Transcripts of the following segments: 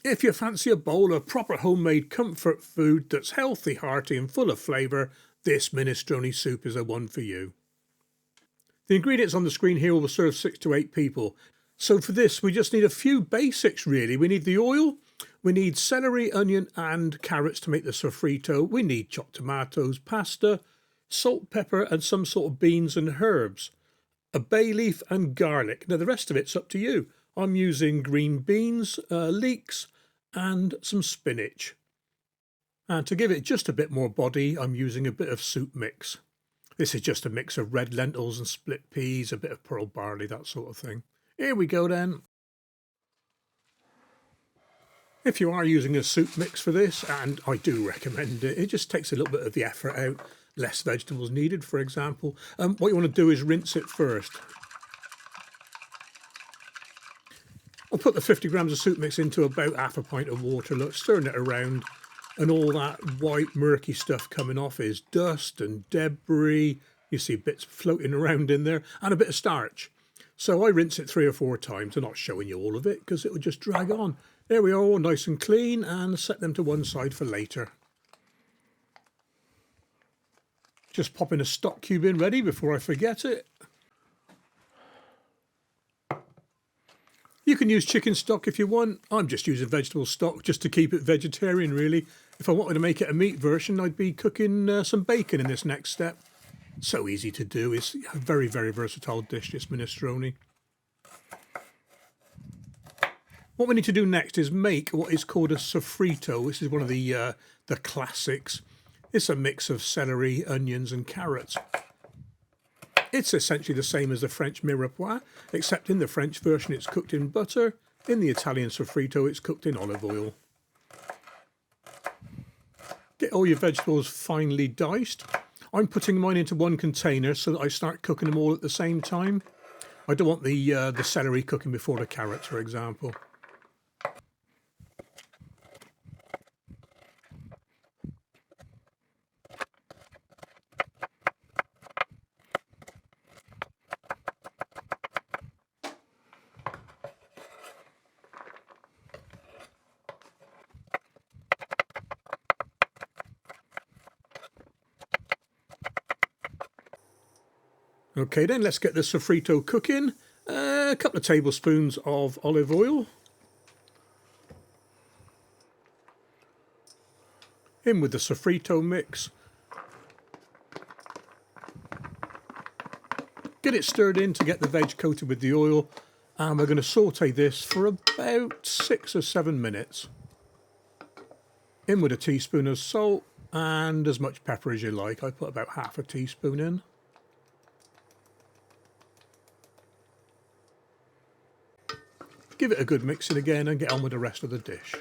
If you fancy a bowl of proper homemade comfort food that's healthy, hearty and full of flavour, this minestrone soup is the one for you. The ingredients on the screen here will serve 6 to 8 people. So for this we just need a few basics really. We need the oil, we need celery, onion and carrots to make the sofrito, we need chopped tomatoes, pasta, salt, pepper and some sort of beans and herbs, a bay leaf and garlic. Now the rest of it's up to you. I'm using green beans, leeks and some spinach. And to give it just a bit more body, I'm using a bit of soup mix. This is just a mix of red lentils and split peas, a bit of pearl barley, that sort of thing. Here we go then. If you are using a soup mix for this, and I do recommend it, it just takes a little bit of the effort out. Less vegetables needed, for example. What you want to do is rinse it first. I'll put the 50 grams of soup mix into about half a pint of water, look, stirring it around, and all that white murky stuff coming off is dust and debris. You see bits floating around in there, and a bit of starch. So I rinse it 3 or 4 times. I'm not showing you all of it because it will just drag on. There we are, all nice and clean, and set them to one side for later. Just popping a stock cube in ready before I forget it. You can use chicken stock if you want. I'm just using vegetable stock just to keep it vegetarian really. If I wanted to make it a meat version, I'd be cooking some bacon in this next step. So easy to do. It's a very, very versatile dish, this minestrone. What we need to do next is make what is called a sofrito. This is one of the classics. It's a mix of celery, onions and carrots. It's essentially the same as the French mirepoix, except in the French version it's cooked in butter. In the Italian sofrito it's cooked in olive oil. Get all your vegetables finely diced. I'm putting mine into one container so that I start cooking them all at the same time. I don't want the celery cooking before the carrots, for example. Okay then, let's get the sofrito cooking. A couple of tablespoons of olive oil. In with the sofrito mix. Get it stirred in to get the veg coated with the oil. And we're going to saute this for about 6 or 7 minutes. In with a teaspoon of salt and as much pepper as you like. I put about half a teaspoon in. Give it a good mixing again and get on with the rest of the dish.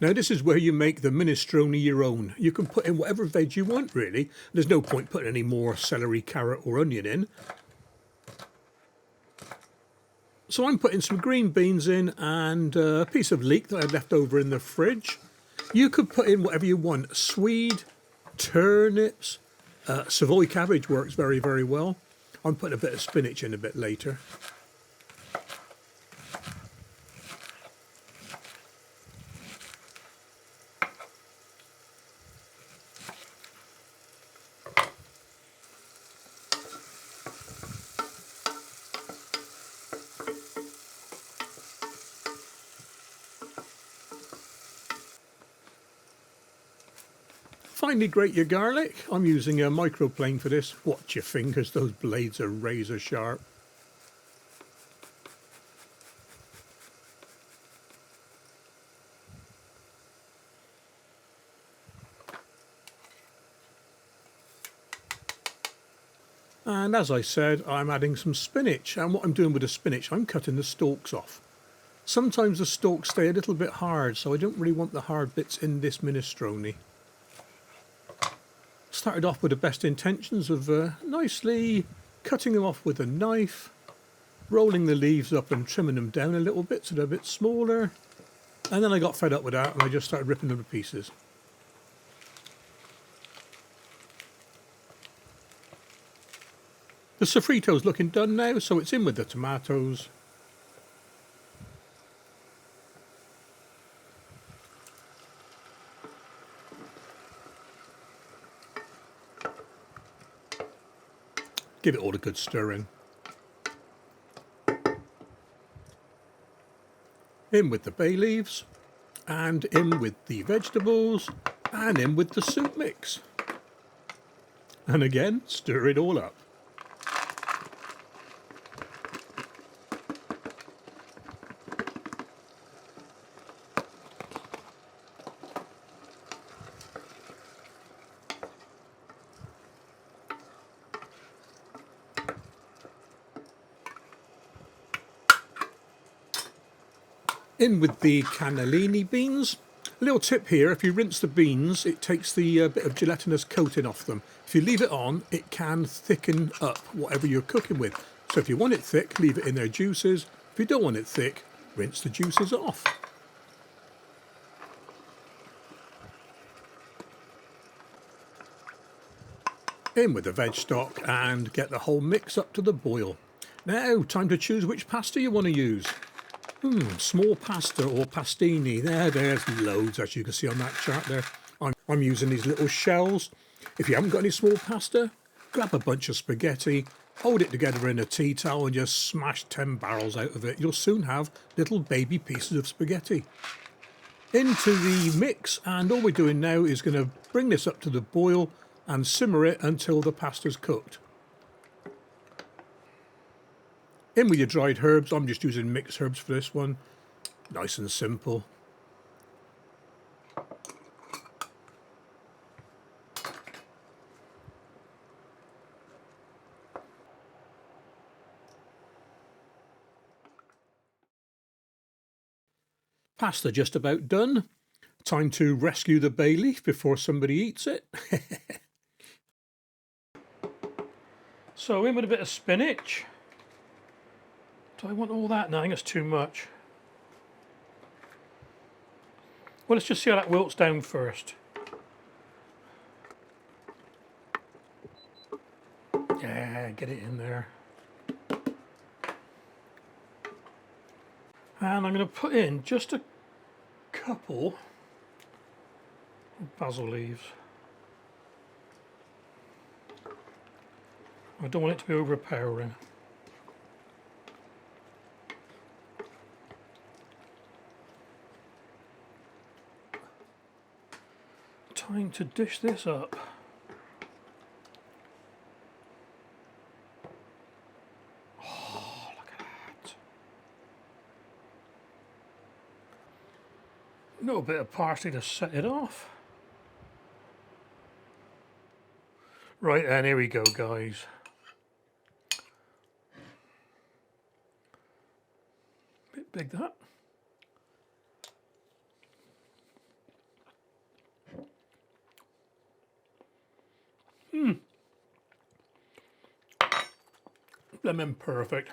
Now this is where you make the minestrone your own. You can put in whatever veg you want really. There's no point putting any more celery, carrot or onion in. So I'm putting some green beans in and a piece of leek that I left over in the fridge. You could put in whatever you want. Swede, turnips, Savoy cabbage works very, very well. I'm putting a bit of spinach in a bit later. Finally grate your garlic. I'm using a microplane for this. Watch your fingers, those blades are razor sharp. And as I said, I'm adding some spinach. And what I'm doing with the spinach, I'm cutting the stalks off. Sometimes the stalks stay a little bit hard, so I don't really want the hard bits in this minestrone. Started off with the best intentions of nicely cutting them off with a knife, rolling the leaves up and trimming them down a little bit so they're a bit smaller. And then I got fed up with that and I just started ripping them to pieces. The sofrito's looking done now, so it's in with the tomatoes. Give it all a good stirring. In with the bay leaves, and in with the vegetables, and in with the soup mix. And again, stir it all up. In with the cannellini beans. A little tip here, if you rinse the beans, it takes the bit of gelatinous coating off them. If you leave it on, it can thicken up whatever you're cooking with. So if you want it thick, leave it in their juices. If you don't want it thick, rinse the juices off. In with the veg stock and get the whole mix up to the boil. Now, time to choose which pasta you want to use. Small pasta or pastini. There's loads, as you can see on that chart there. I'm using these little shells. If you haven't got any small pasta, grab a bunch of spaghetti, hold it together in a tea towel and just smash 10 barrels out of it. You'll soon have little baby pieces of spaghetti. Into the mix, and all we're doing now is going to bring this up to the boil and simmer it until the pasta's cooked. In with your dried herbs. I'm just using mixed herbs for this one. Nice and simple. Pasta just about done. Time to rescue the bay leaf before somebody eats it. So in with a bit of spinach. Do I want all that? No, I think it's too much. Well, let's just see how that wilts down first. Yeah, get it in there. And I'm going to put in just a couple of basil leaves. I don't want it to be overpowering. Time to dish this up. Oh, look at that. A little bit of parsley to set it off. Right then, here we go, guys. Bit big that. Lemon perfect.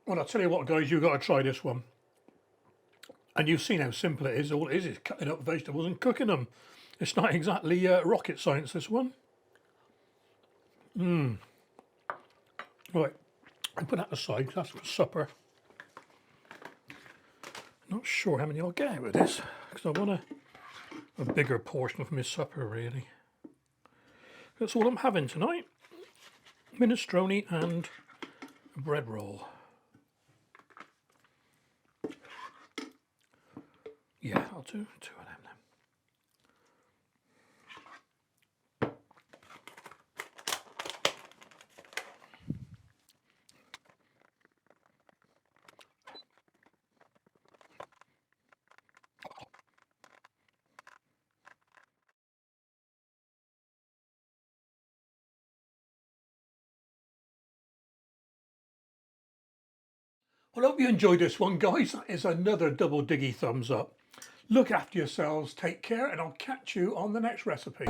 Well, I'll tell you what, guys, you've got to try this one. And you've seen how simple it is. All it is cutting up vegetables and cooking them. It's not exactly rocket science, this one. Right, I'll put that aside because that's for supper. Not sure how many I'll get out of this because I want a bigger portion of my supper, really. That's all I'm having tonight. Minestrone and a bread roll. Yeah, I'll do 2 of them then. Well, I hope you enjoyed this one, guys. That is another double diggy thumbs up. Look after yourselves, take care, and I'll catch you on the next recipe.